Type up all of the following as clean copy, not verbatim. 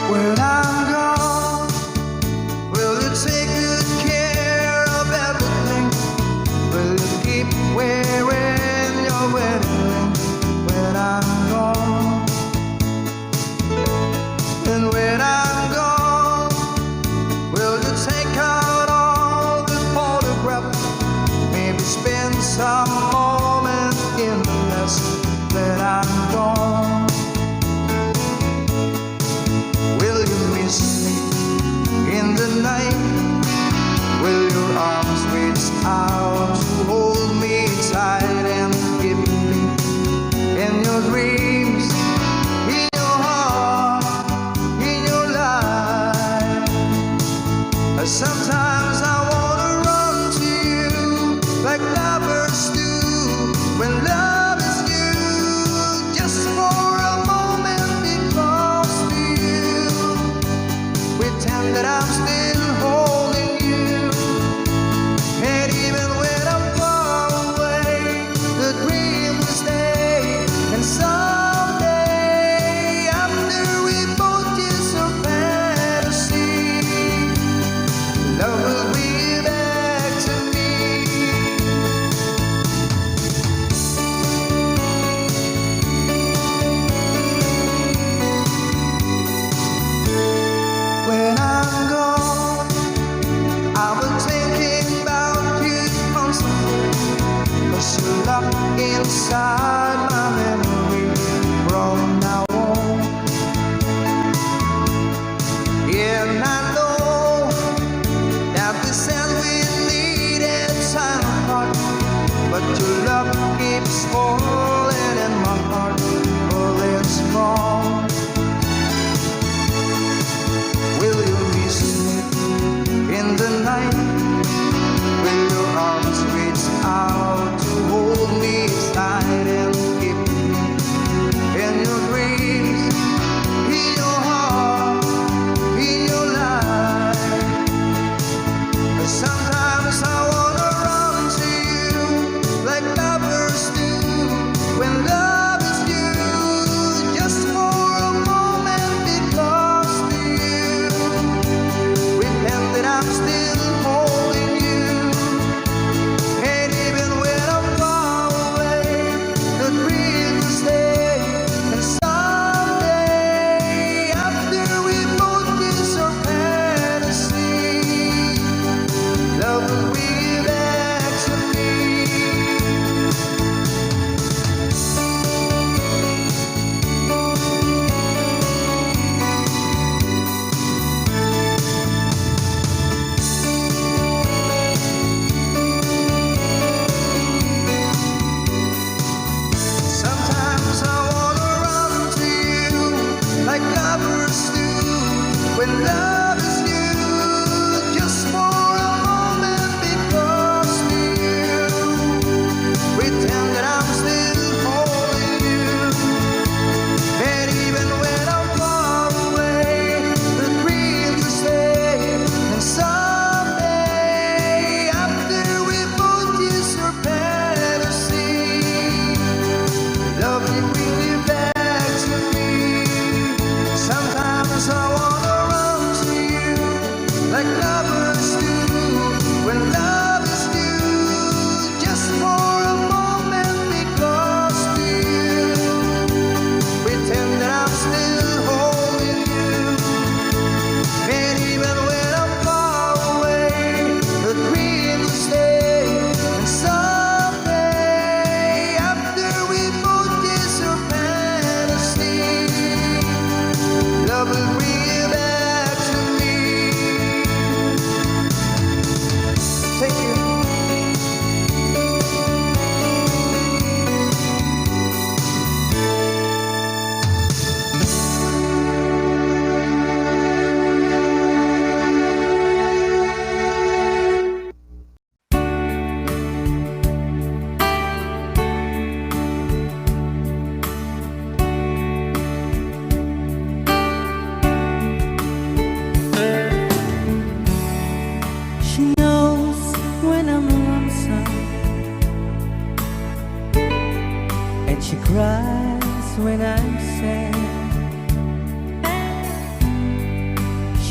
When I'm gone, will you take good care of everything? Will you keep wearing your wedding ring when I'm gone? And when I'm gone, will you take out all the photographs? Maybe spend some moment in the mess when I'm gone. Will you miss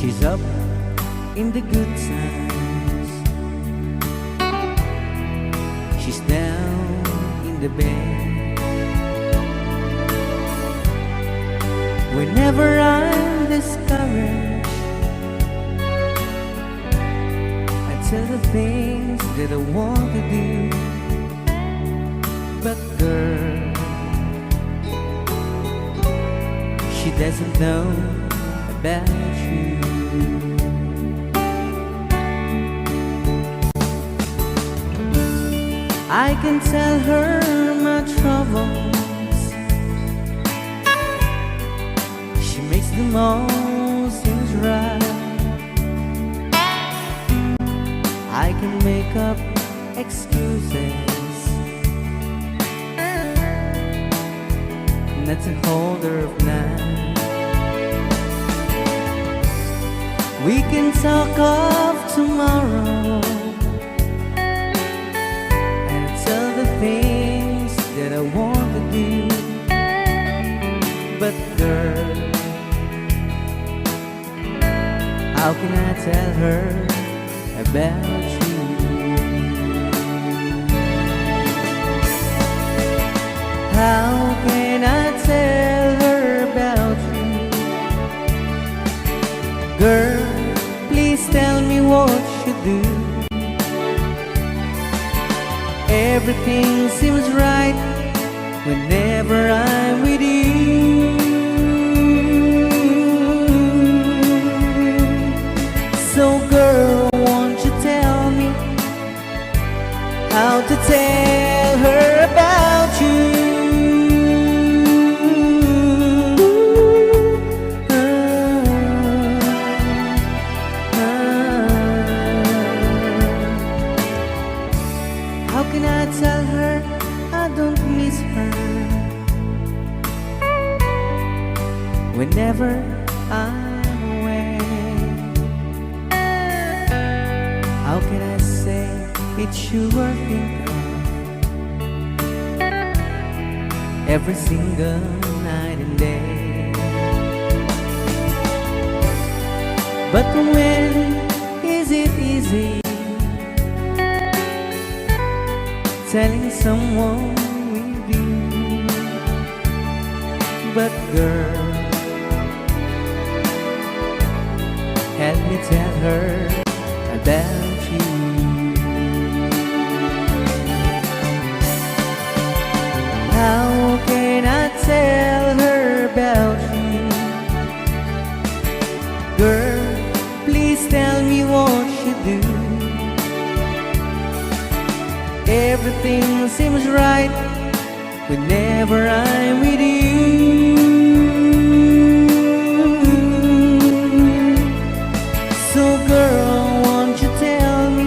She's up in the good times, she's down in the bed. Whenever I'm discouraged, I tell the things that I want to do. But girl, she doesn't know about you. I can tell her my troubles, she makes them all seems right. I can make up excuses not to hold her of night. We can talk of tomorrow and tell the things that I want to do. But girl, how can I tell her about you? How can I tell her about you? Girl, please tell me what you do. Everything seems right whenever I'm with you. So girl, won't you tell me how to tell her about you? How can I tell her I don't miss her whenever I'm away? How can I say it's you I think of every single night and day? But when is it easy telling someone with you? But girl, help me tell her about you. How can I tell her about you? Girl, please tell me what you do. Everything seems right whenever I'm with you. So girl, won't you tell me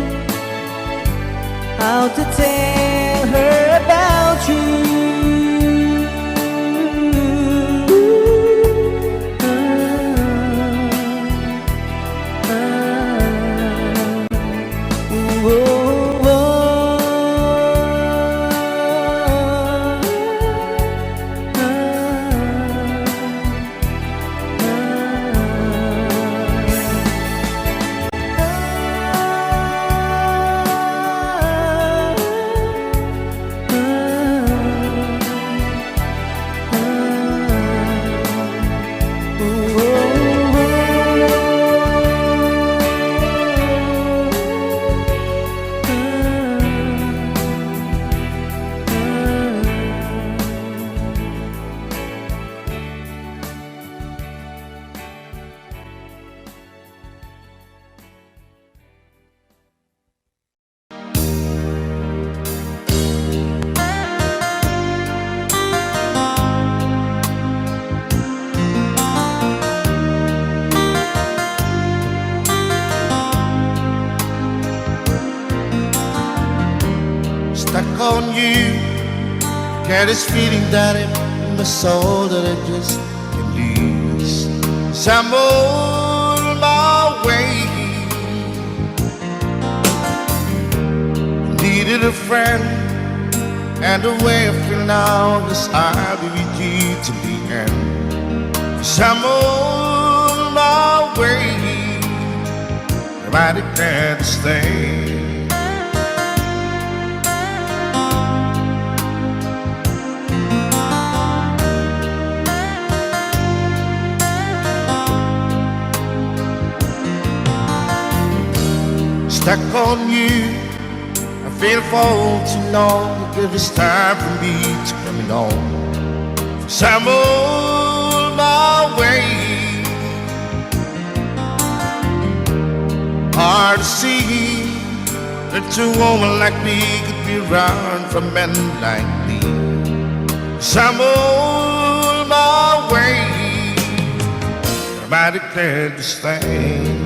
how to tell her about you? Stuck on you, get this feeling that in my soul that I just can't lose. So I'm on my way. Needed a friend, and the way I feel now is I'll be with you till the end. 'Cause I'm on my way. I declare to stay. Stuck on you, I feel for too long. Give it's time for me to coming on. So I'm on my way. Hard to see that a woman like me could be around for men like me. So I'm on my way. I declare to stay.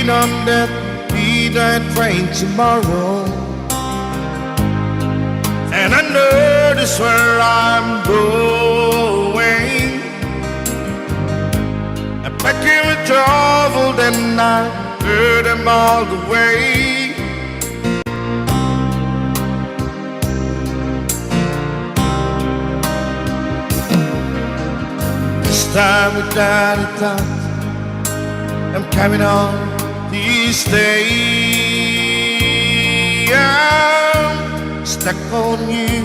On that midnight train tomorrow, and I know this where I'm going. I pack in with trouble, then I heard them all the way. This time without a doubt, I'm coming on. These days I'm stuck on you.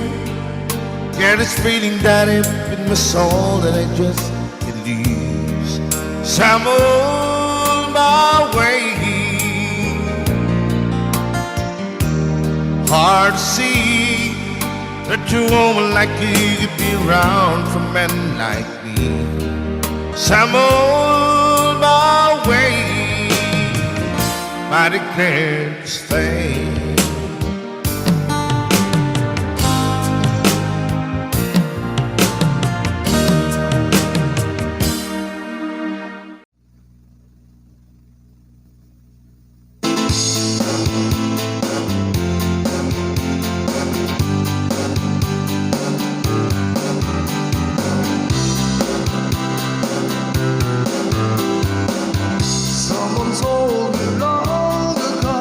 Get this feeling that it's in my soul that I just can't lose. So I'm on my way. Hard to see that a woman like you could be around for men like me. So I'm on my way. I declare to stay. Someone told me long ago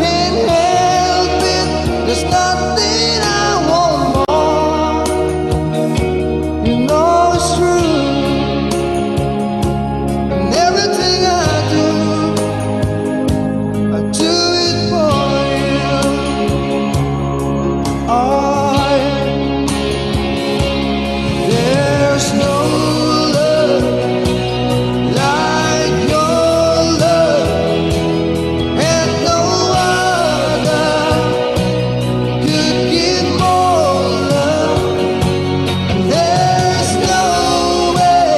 can't help it. There's nothing I want more. You know it's true. And everything I do it for you. Oh, there's no love like your love, and no other could give more love. There's no way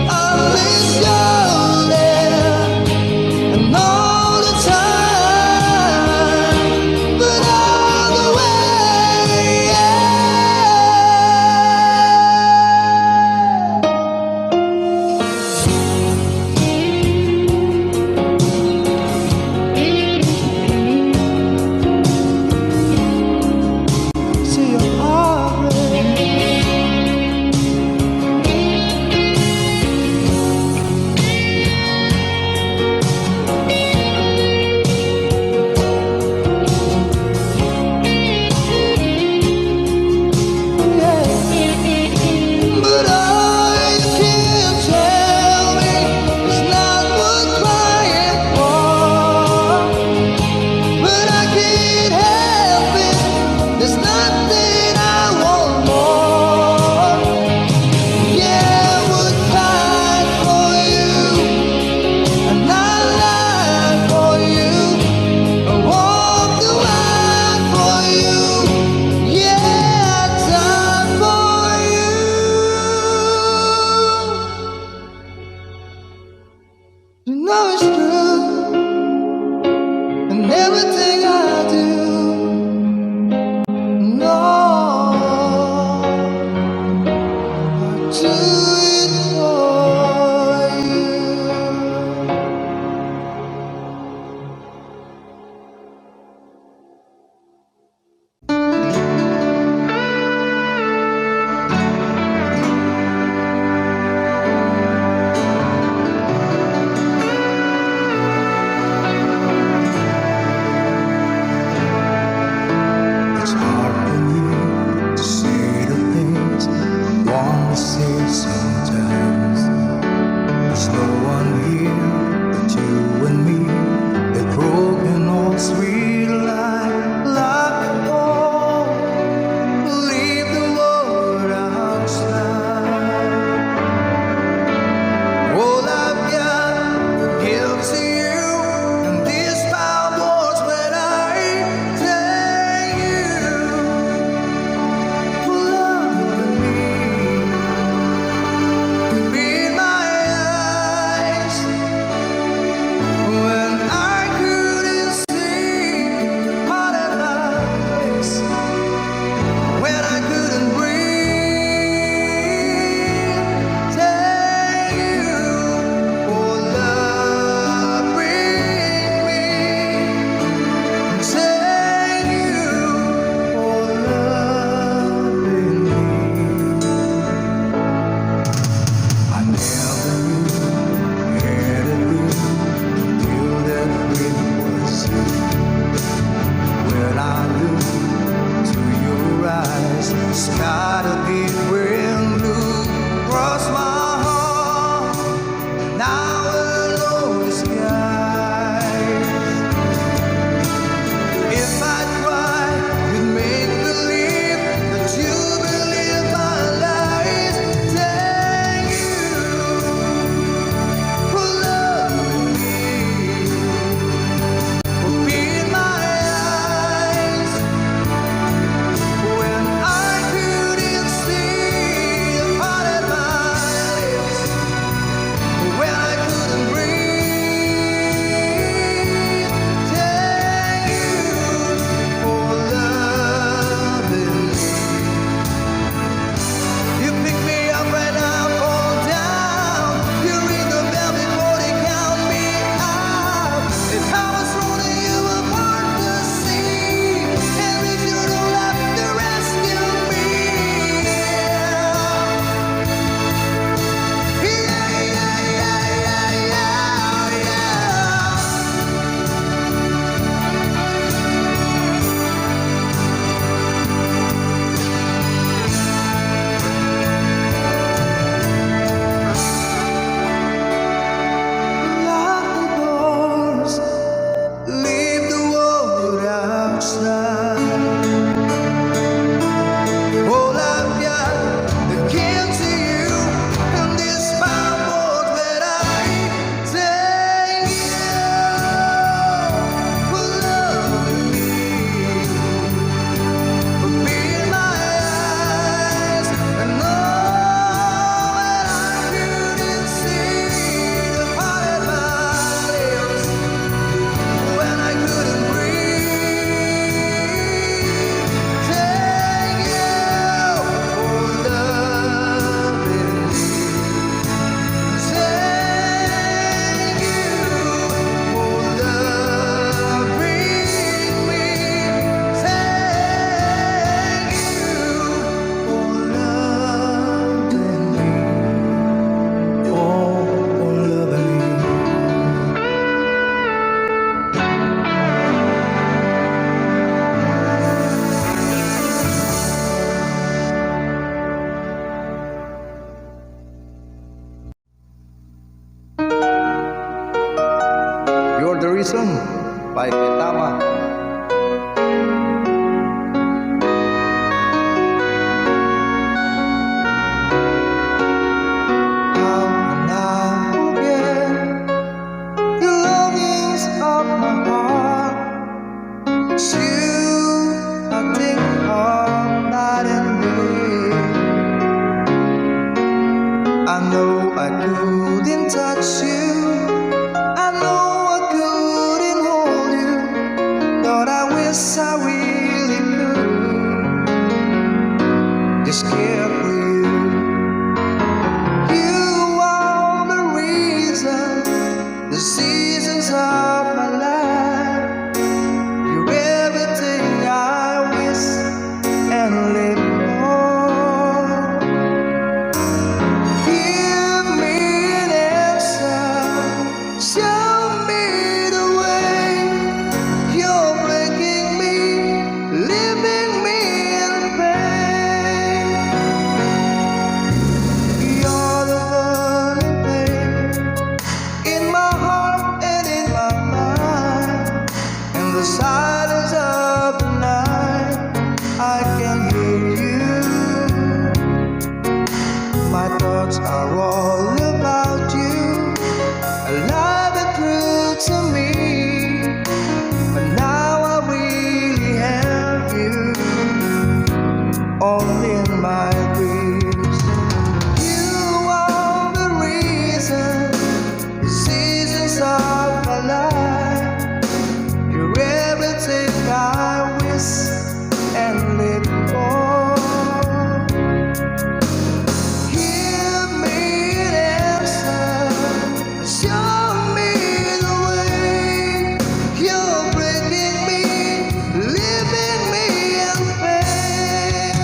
unless you're there, and all the time, but all the way, yeah. See your heart break. But all you can tell me is not worth crying for. But I can't help it. There's nothing I want more. Yeah, I would fight for you, and I lie for you. I walk the line for you. Yeah, I die for you. You know it's true, and everything I do, no, I do it for you. It's hard for me to say the things I want to say sometimes. There's no one here but you and me. A broken old sweet life like a home. Leave the world outside. All I've got gives to you, and these foul words when I tell you for loving me. Read my eyes when I couldn't see part of lies, when I couldn't breathe. Tell you for loving me. Tell you for loving me. I never knew had a dream until that dream was you. When I look to your eyes, sky to be brand blue cross my heart. Now alone the skies. If I try to make believe that you believe my lies, thank you for loving me, for being my eyes when I couldn't see. by Petama. How can I forget the longings of my heart? It's you I think of night and day. I know I couldn't touch you, I know I couldn't hold you, but I wish I really could. Just care for you. You are the reason, the seasons of my life. You're everything I wish and live for. Give me an answer, show me the way. You're breaking me, leaving me in pain. You're the burning flame in my heart and in my mind. In the silence of the night, I can hear you. My thoughts are all about you, alive and true to me. But now I really have you, all in my dreams. You are the reason, the seasons of my life. You're everything I wish and live for. Give me an answer, show me the way. You're breaking me, leaving me in pain.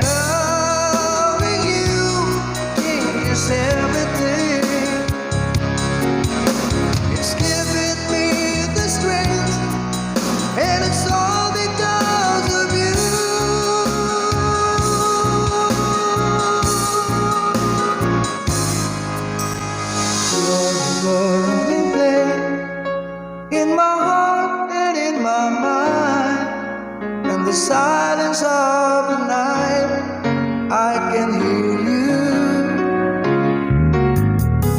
Loving you is everything. It's giving me the strength, and it's all because of you. You're the burning flame in my heart and in my mind. In the silence of the night, I can hear you.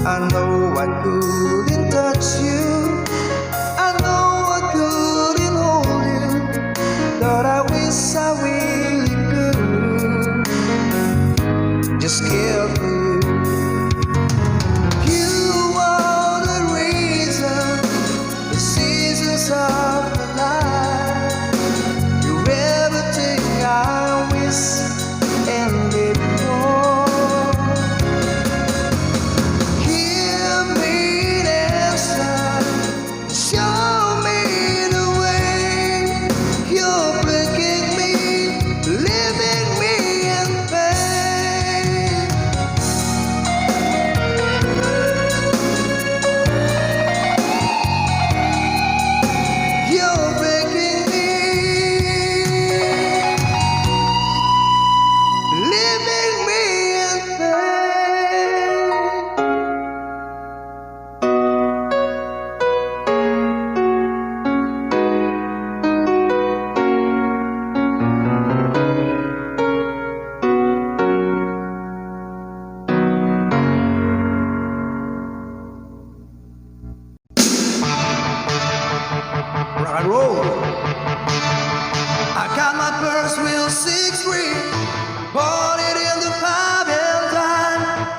I know I couldn't touch you, I know I couldn't hold you, but I wish I really could. Just care for you. You are the reason, the seasons of my life. You're everything I wish and live for. Give me an answer, show me the way. You're breaking me, leaving me in pain. You're breaking me, leaving me in pain. Rock and roll. I got my first real 6-3, bought it in the 5 and dime,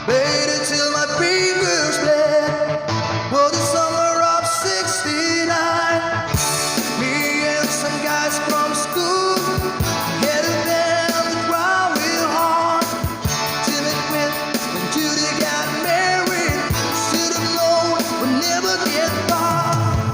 played it till my fingers bled. Was the summer of '69. Me and some guys from school headed down the ground real hard. Till it went when Judy got married. Should have known we'd never get far.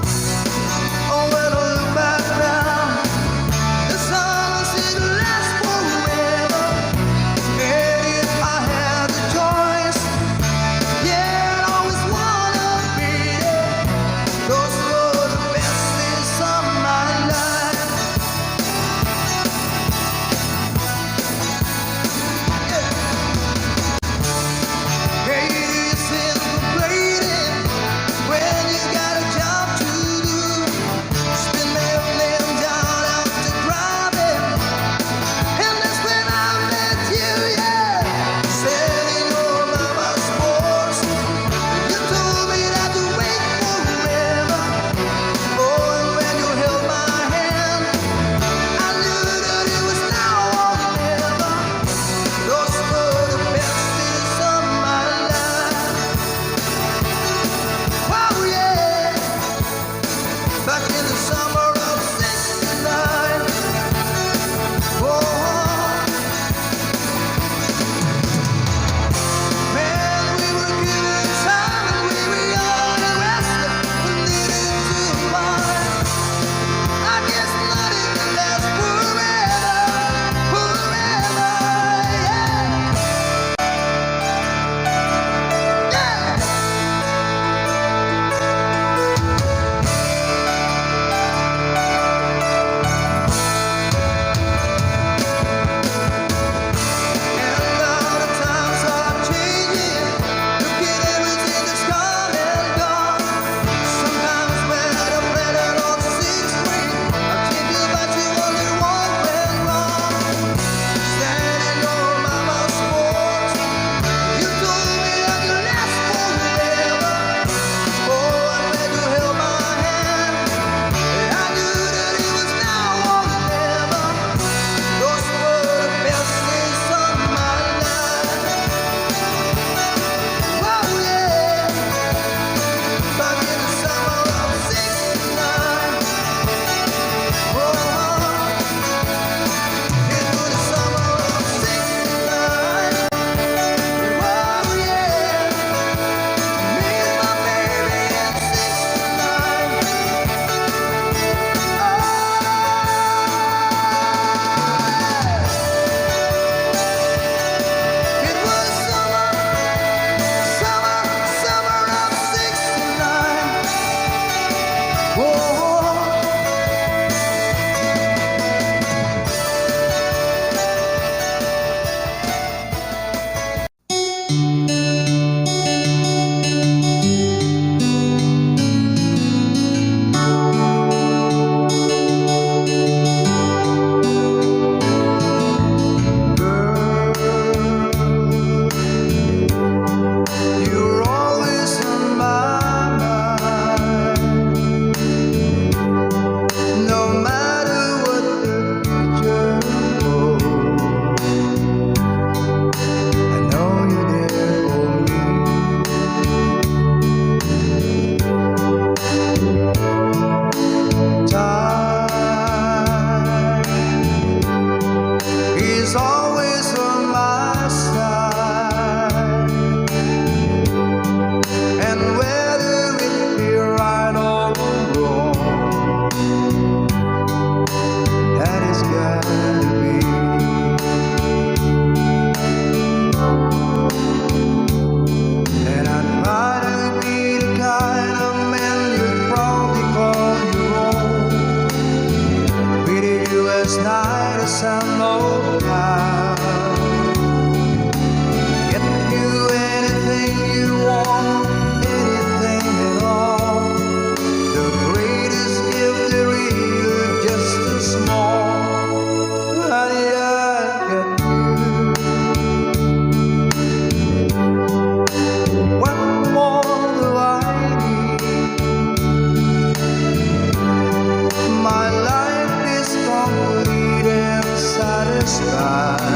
the summer of '69. Oh, man, we were given time and we were young and restless and needed to find. I guess nothing can last forever, forever, yeah. And now the times are changing. Look at everything that's come and gone. Sometimes when the planet all seems free, I think about you only one went wrong. Standing on mama's porch, you told me I could last forever. Oh, I'm glad you held my hand. I knew that it was now or never. Those were the best days of my life. Oh yeah, back in the summer of '69. Oh, into the summer of '69. Oh yeah, me and my baby in '69. It was summer, summer of '69. Whoa. You're always on my mind, no matter what the future holds. I know you're there for me. Time is always on my side. And whether it be right or wrong, that is gotta be. And I'd rather be the kind of man you'd probably call your own. Treated you as nice and low down. Get you anything you want, anything at all. The greatest gift there is, just a small. Honey, I got you. What more do I need? My life is complete and satisfied.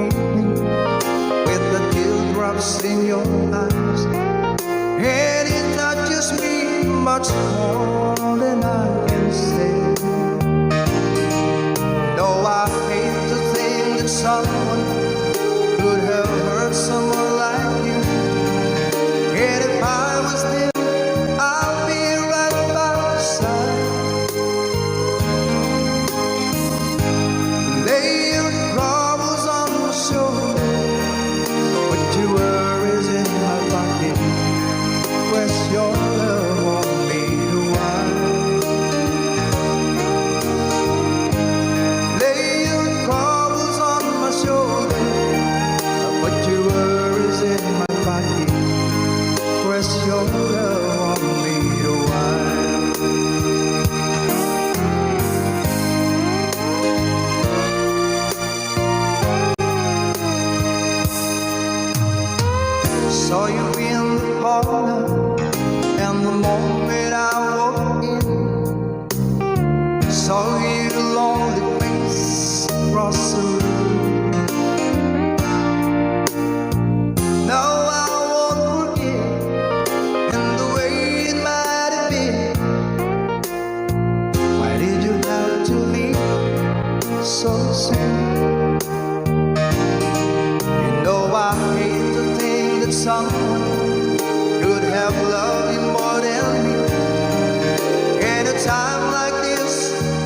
evening with the teardrops in your eyes, and it touches me much more than I can say. Though I hate to think that someone could have hurt someone like you, and if I was there, I'll be right by your side. Lay your troubles on my shoulder, put your worries in my pocket, press your love on me to wine. Lay your troubles on my shoulder, put your worries in my pocket, press your love on me to wine. Saw you in the parlor, and the moment I walked in, saw your lonely face across the room. Now I won't forget, and the way it might have been. Why did you have to leave so soon? You know I hate to think that someone could have loved you more than me. At a time like this,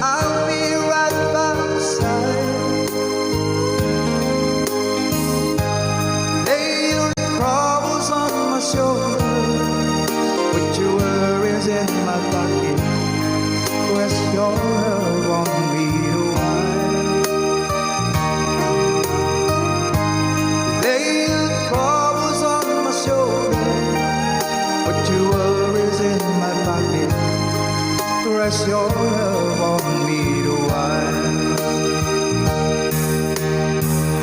I'll be right by your side. Lay your troubles on my shoulder, put your worries in my pocket, press your love on me to wine. Lay your troubles on my shoulder, put your worries in my pocket, press your love on me to wine.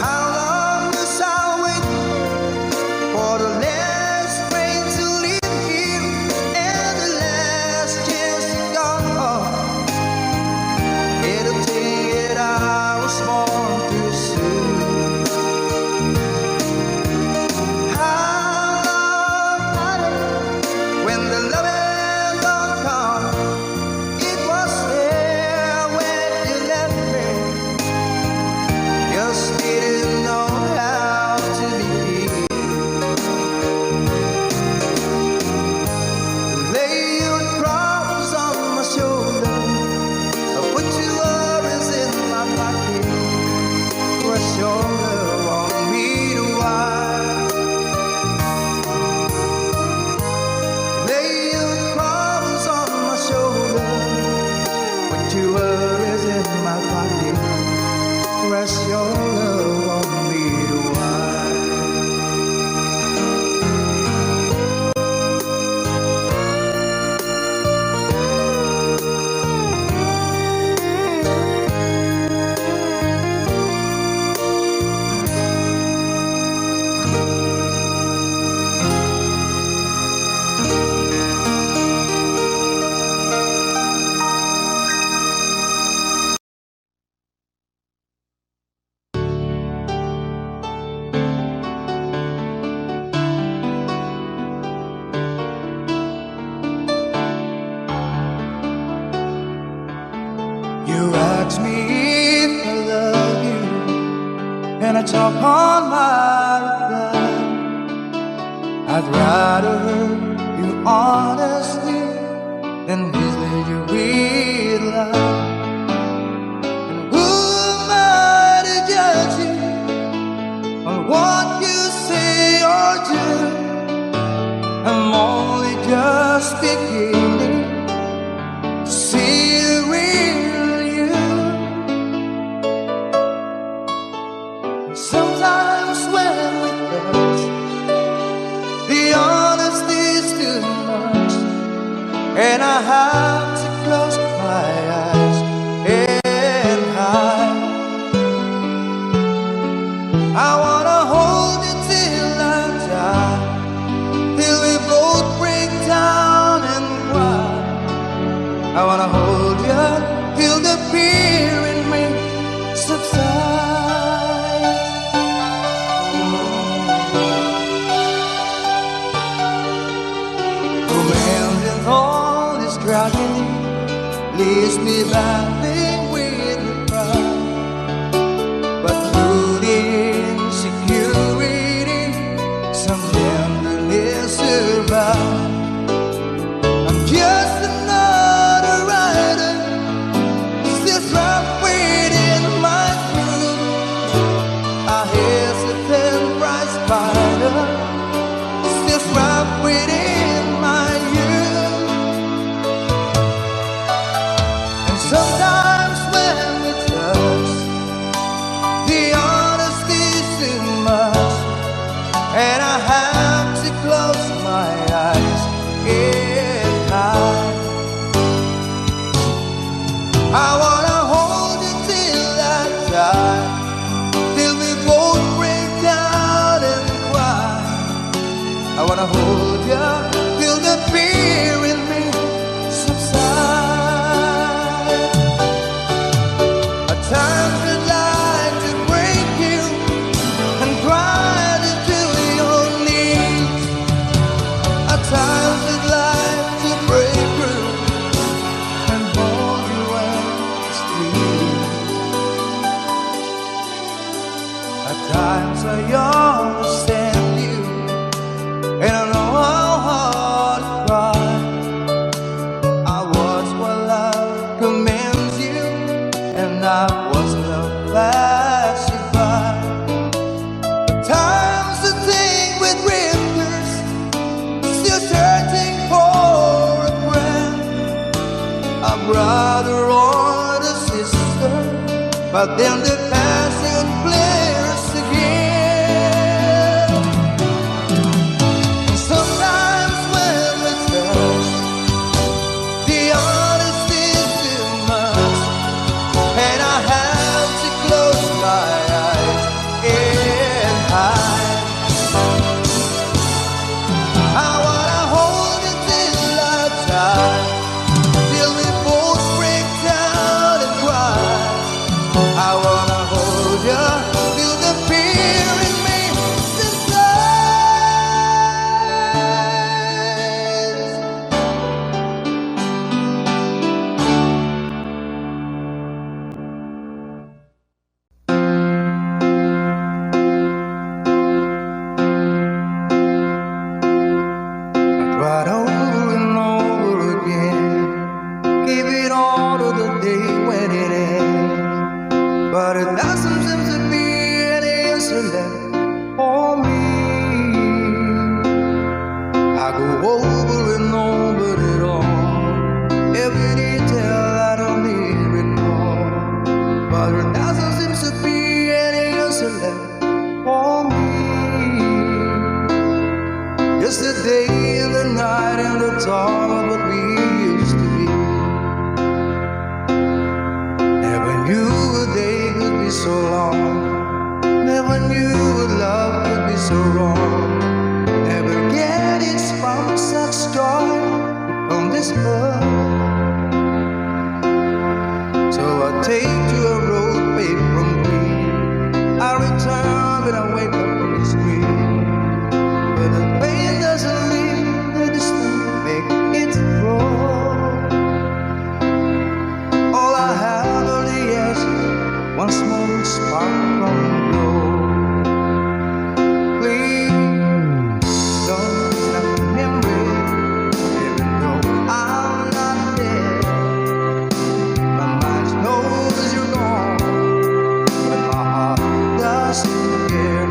How long must I wait for the last train to leave here and the last chance to go? It'll take it I was born too soon. How long, honey, when the loving don't come? It was there when you left me, just didn't know how to begin. Lay your troubles on my shoulder, put your worries in my pocket, press your love on me to wine. Lay your troubles on my shoulder, put your worries in my pocket, press your love on me to wine. You ask me if I love you, and I talk on my reply. I'd rather hurt you honestly than mislead you with lies. And who am I to judge you on what you say or do? I'm only just beginning to see the real you. Sometimes when we touch, the honesty's too much, and I have to close my eyes and hide. I wanna hold you till I die, till we both break down and cry. I wanna hold you till the fear in me subsides. understand you, and I know how hard to cry. I was what love commands you, and I was love pacified. But time's the thing with drifters, still searching for a friend, a brother or a sister, but then the passion flares again. And sometimes when we touch, the honesty's too much, and I have to close my eyes and hide. I wanna hold you till I die, till we both break down and cry. I wanna hold you till the fear in me subsides. I tried over and over again, give it all to the day when it ends, but it doesn't seem to be any answer left for me. I go over and over it all, every detail I don't need recall, but it doesn't seem to be any answer left for me. Yesterday and the night and the dawn of what we used to be. Never knew a day could be so long. Never knew a love could be so wrong. Never getting from such joy on this earth. So I take to a road paved from green. I return when I wake up from the screen. But the pain doesn't leave the distance, make it grow. All I have are the ashes, one small spark from the glow. Please don't stop remembering, even though I'm not dead. My mind knows you're gone, but my heart doesn't care.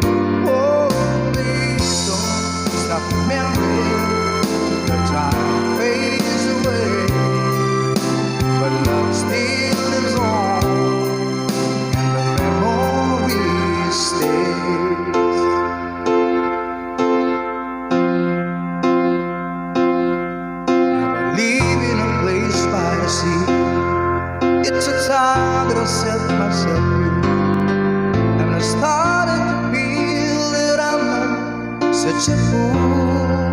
Oh, please don't stop remembering. The time fades away, but love still lives on, and the memory stays. Now I live in a place by the sea. It's a time that I set myself free, and I started to feel that I'm not such a fool.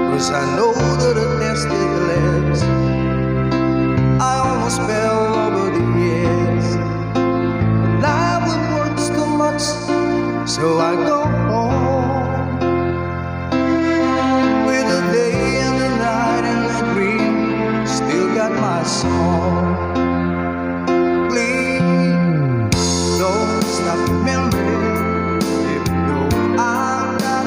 'Cause I know that the tested legs, I almost fell over the edge. But life will works too much, so I go home. With the day and the night and the dream, still got my song. Please don't stop remembering, even though I'm not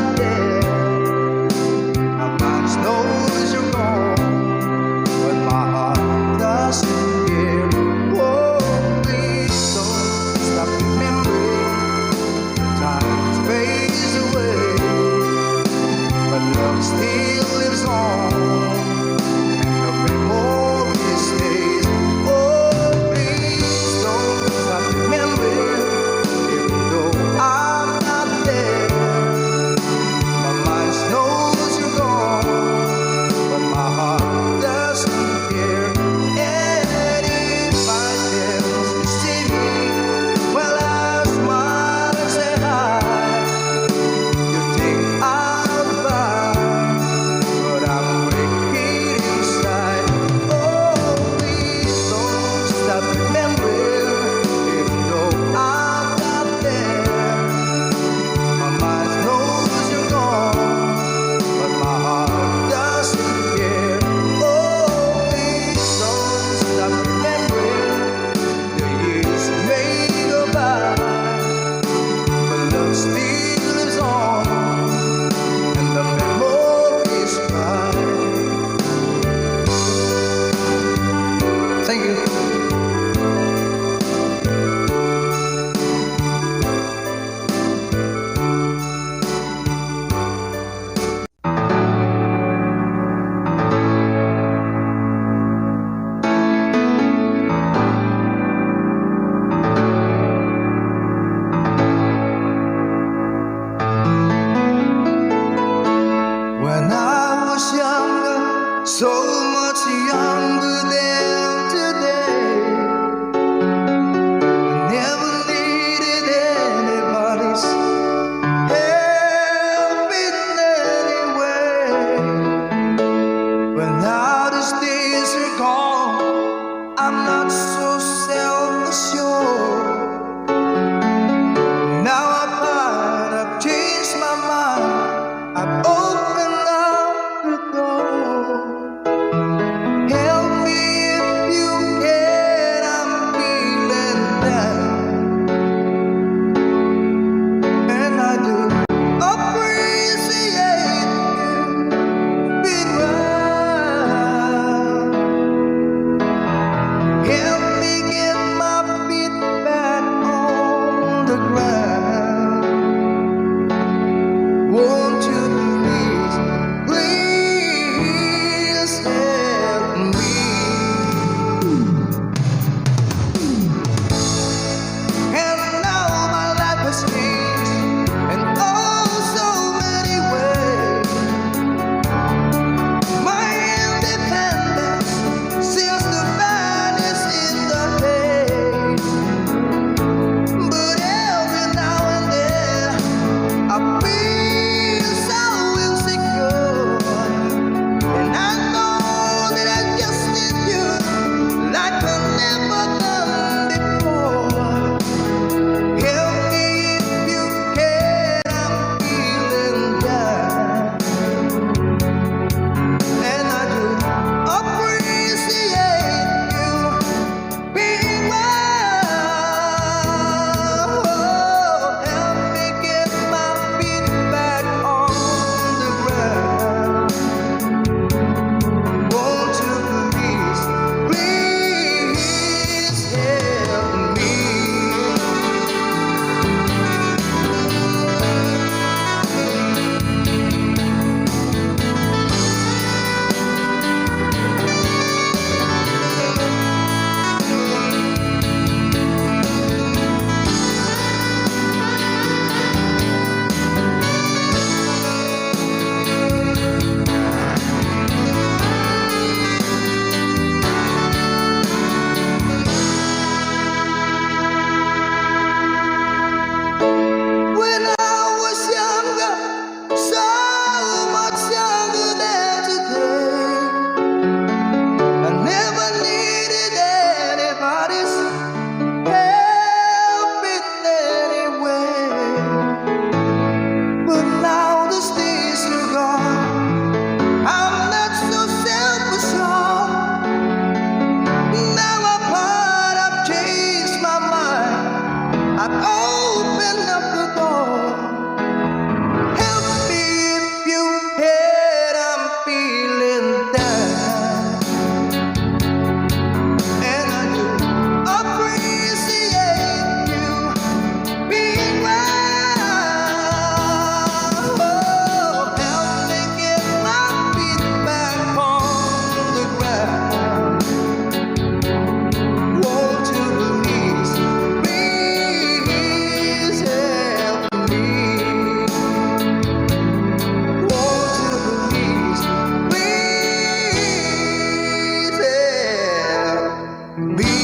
ground. Won't you please help me? And now my life has changed in oh so many ways. My independence seems to vanish in the haze. But every now and then I feel so insecure, and I know that I just need you like I've never done before. Help me if you can, I'm feeling down, and I do appreciate you being mine. Help me get my feet back on the ground. Won't you please help me? When I was younger, so much younger than today, I never needed anybody's help in any way. But now those days are gone, I'm not so self-assured. Now I've changed my mind, I've opened up the door. Help me if you can, I'm feeling down, and I do appreciate you being mine. Help me get my feet back on the ground. Won't you please help me? Won't you please help me?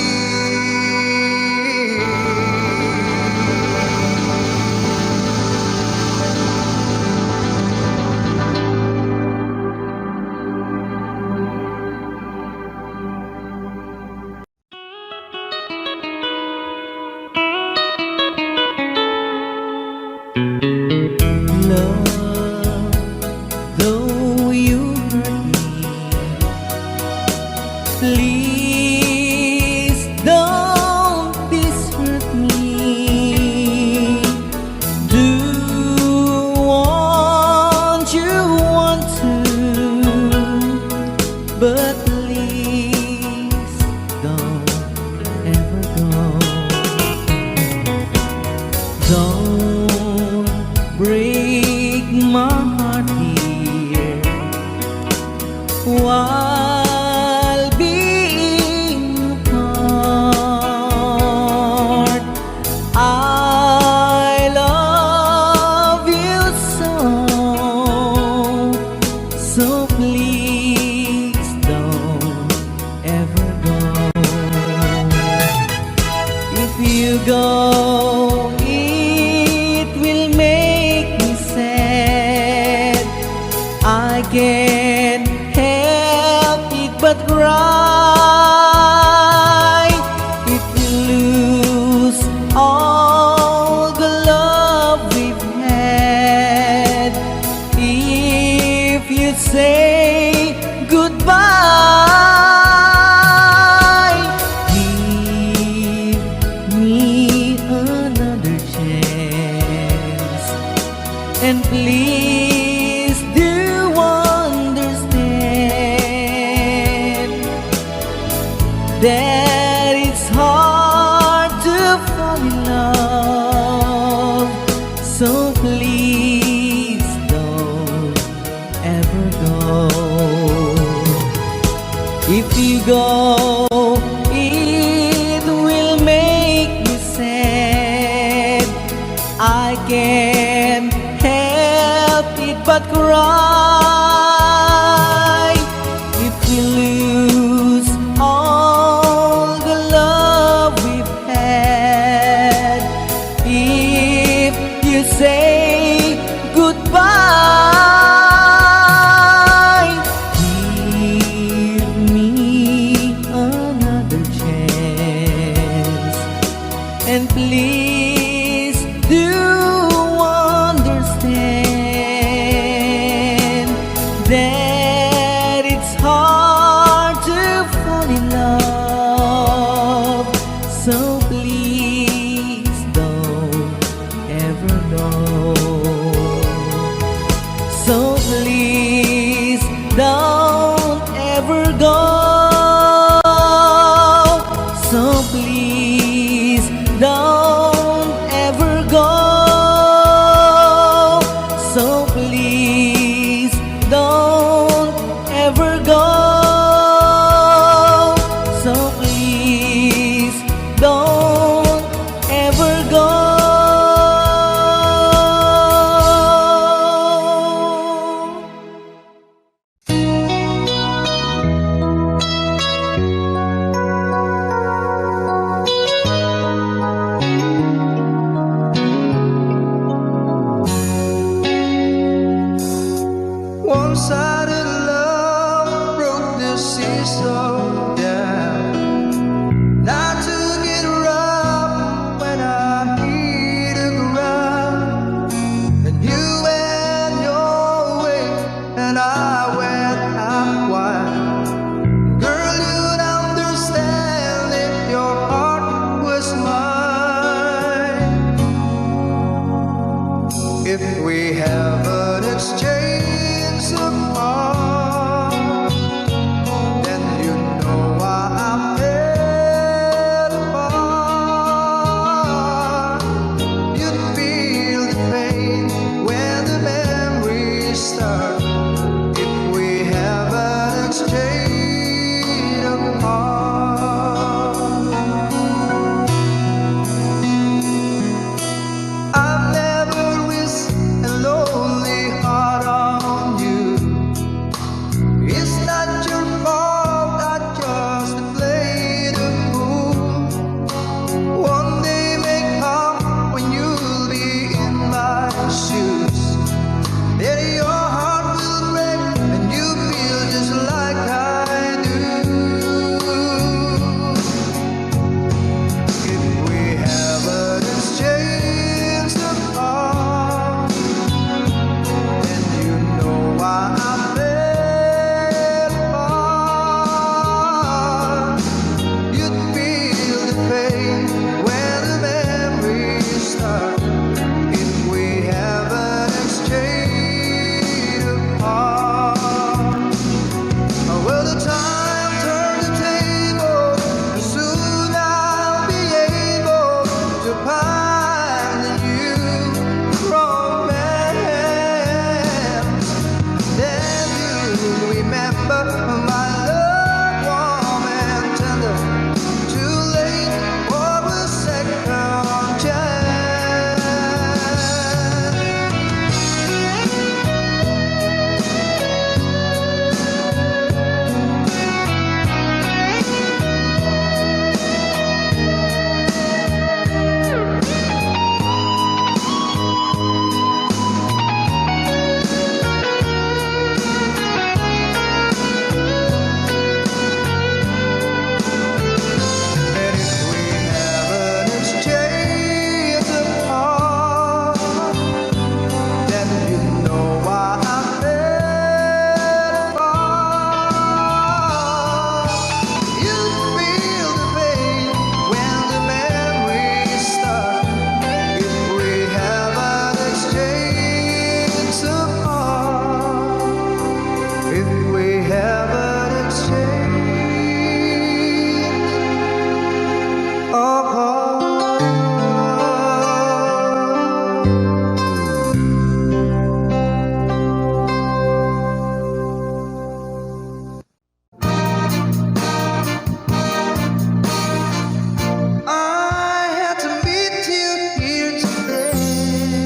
Love, though you hurt me, please don't desert me. Do what you want to, but please don't ever go. Don't break my heart here while being apart. I love you so please don't ever go. If you go, it will make me sad. I can't help it but cry. If you lose all the love we've had, if you say goodbye, give me another chance, and please do understand that it's hard to fall in love I can't help it but cry if we lose all the love we've had. If you say goodbye, give me another chance, and please do understand that it's hard to fall in love. So please don't ever go. So please don't ever go. So please don't ever go. So please don't ever go. So please don't ever go. One-sided love broke the seesaw down. Now took it rough when I hit the ground. And you went your way and I went out wide. Girl, you'd understand if your heart was mine. If we have an exchange of heart, then you know why I fell apart. You'd feel the pain when the memories start. If we have an exchange of heart, I've never wished a lonely heart on you. It's not your fault, I just played a fool. One day may come when you'll be in my shoes. Then your heart will break and you feel just like I do. If we have an exchange of heart, then you know why I fell apart. You'd feel the pain when the memories start. If we have an exchange of heart, will the time turn the table, and soon I'll be able to find a new romance. Then you'll remember my love, warm and tender. Too late for a second chance. And if we have an exchange of heart, then you know why I fell apart. You feel the pain when the memories start. If we have an exchange of heart, if we have an exchange of heart. I had to meet you here today.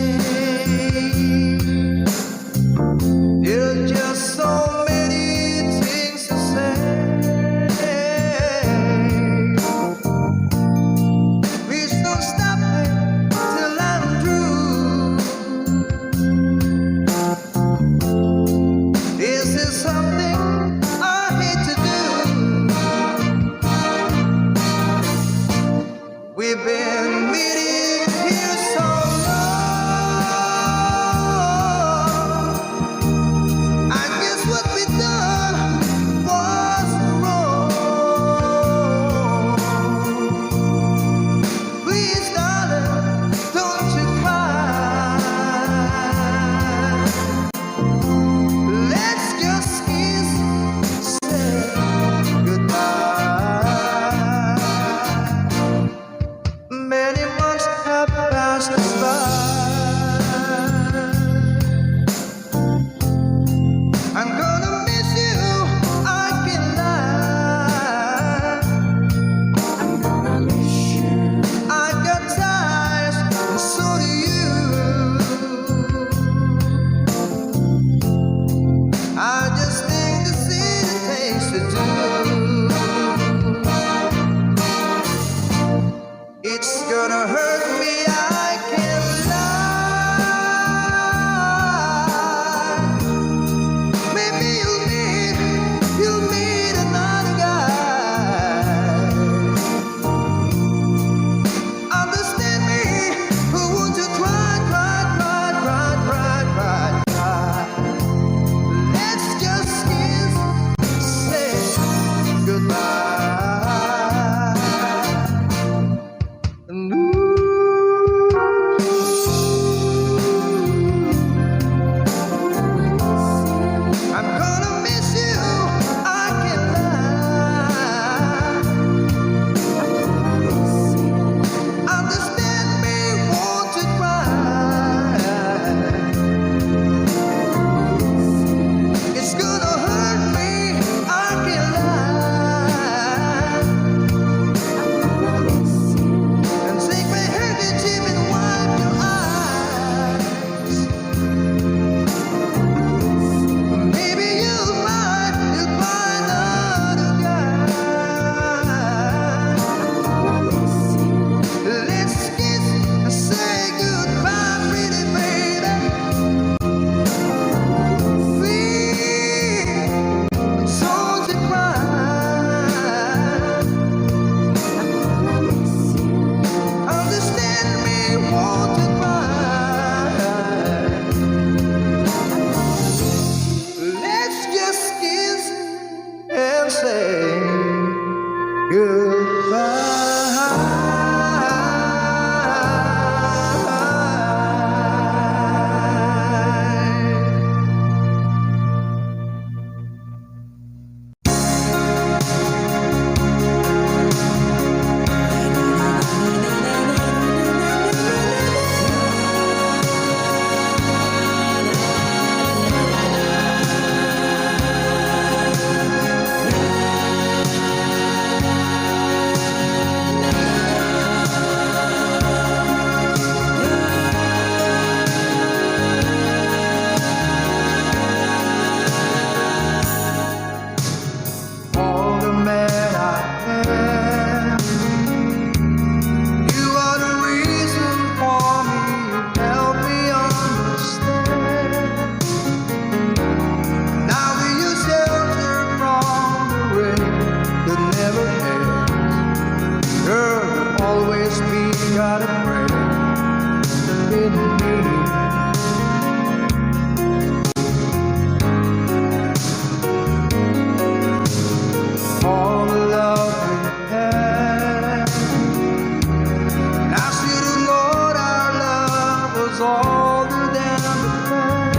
than before.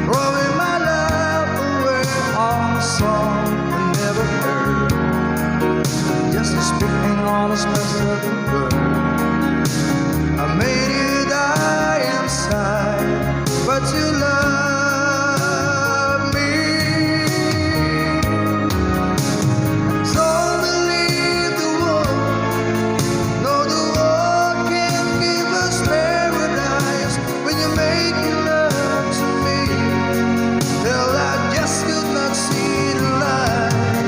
Throwing my love away on a song I never heard, just speaking on a specific word. I made you die inside, but you love me. Don't believe the war. No, the war can't give us paradise when you're making love to me. Till I just could not see the light.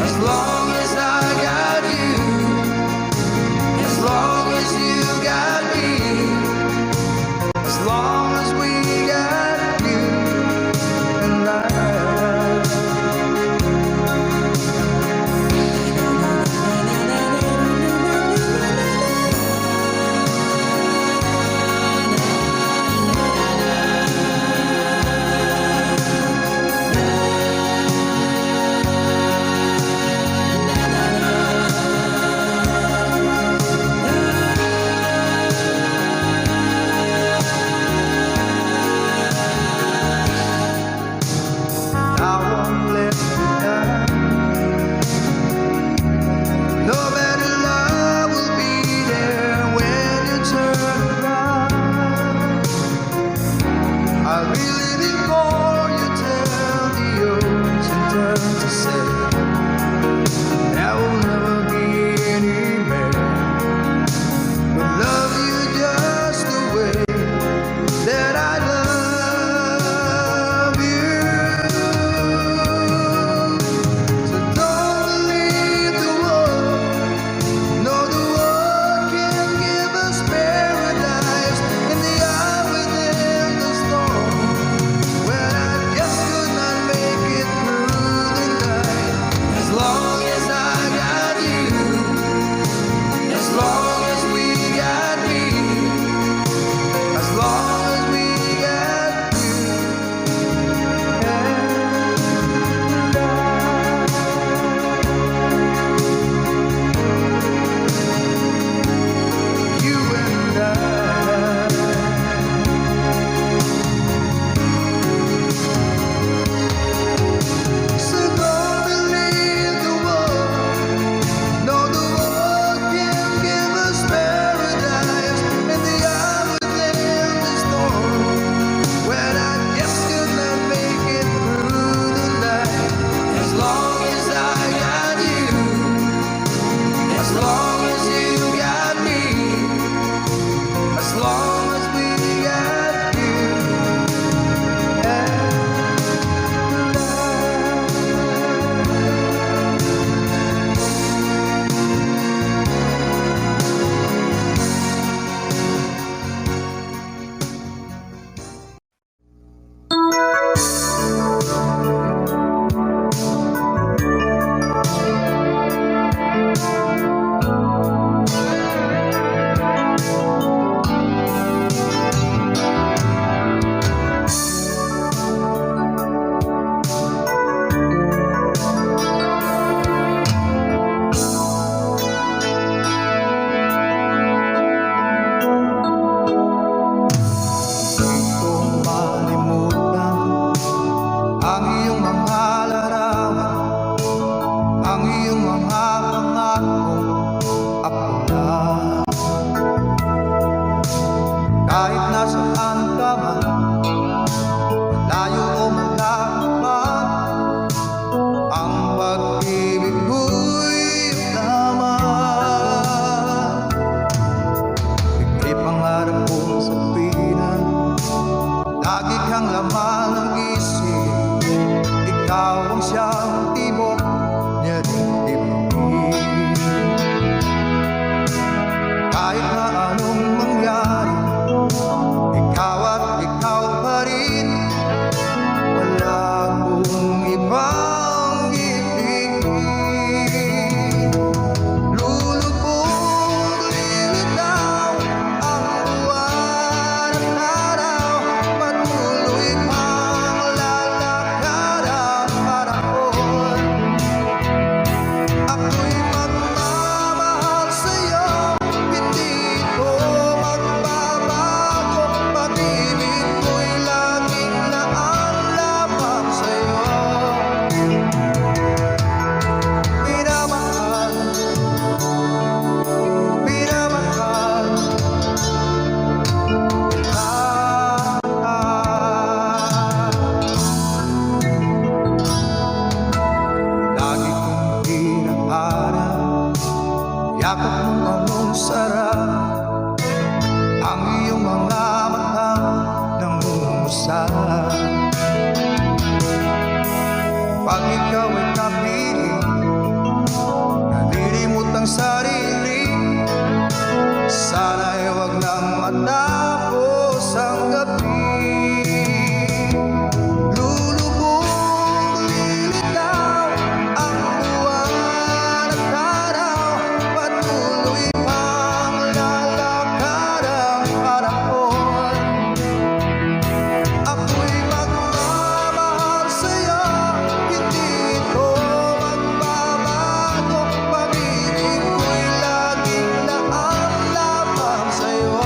As long as I got you, as long as you got me, as long as we got you and I. I won't let you down. No better love will be there when you turn around. I'll be living for you till the ocean turns to sand. There will never be any man who love you just the way that I love you. So don't believe the war. No, the war can't give us paradise in the eye within the storm. When I just could not make it through the night. As long as I got you, as long as we got me, as long as we got you and I. You and I. So don't believe the war. No, the war can't give us paradise in the eye within the storm. When I just could not make it through the night. As long as I got you, as long as you got me, as long as we got you and I. Kung malimutan ang iyong mga larawan, ang iyong mga pangako, ako na. Kahit nasaan ka man, malayo o malapit, ang pag-ibig ko'y laman. Ika'y pangarap ko sa pinan, lagi kang laman ng isip. Ikaw ang siyang tibok niya rin dibdib. Kahit na anong mangyari, ikaw Pag ikaw ay napili, nalilimot ang sarili, sana'y wag nang matapos ang gabi. Lulubog, lilitaw ang buwan at araw, patuloy pang lalakad ang panahon. Ako'y magmamahal sa'yo, hindi ito magbabago. Pag-ibig ko'y laging naan lamang sa'yo.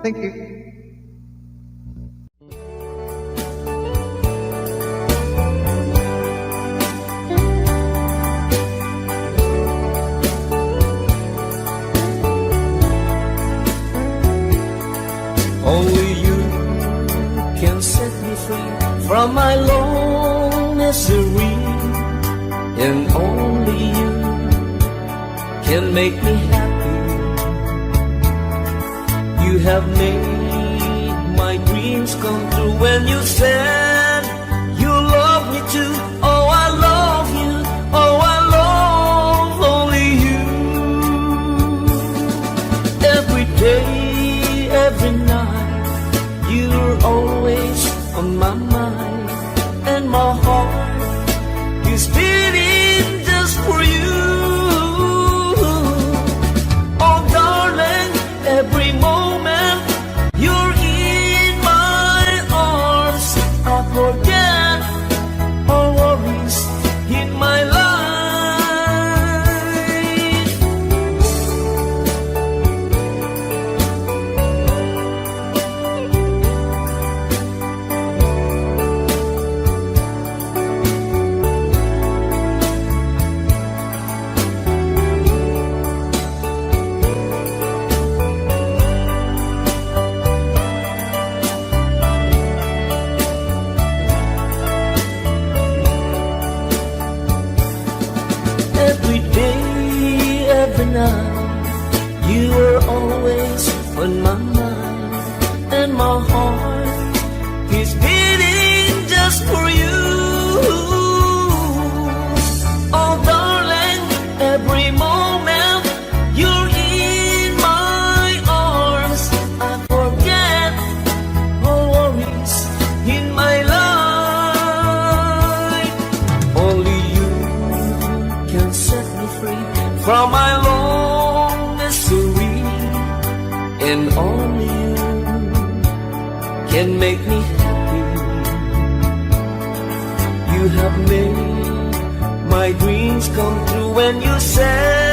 Thank you. Only you can set me free from my long misery, and only you can make me happy. You have made my dreams come true when you said you love me too. Oh, I love you. Oh, I love only you. Every day, every night, you're always on my mind, and my heart is beating just for you. Oh darling, every moment you're in my arms, I forget all worries in my life. Every day, every night, you were always on my mind, and my heart is beating just for you. Oh darling, every moment you're in my arms, I forget all worries in my life. Only you can set me free from my long misery, and only you can make me happy. You have made my dreams come true when you said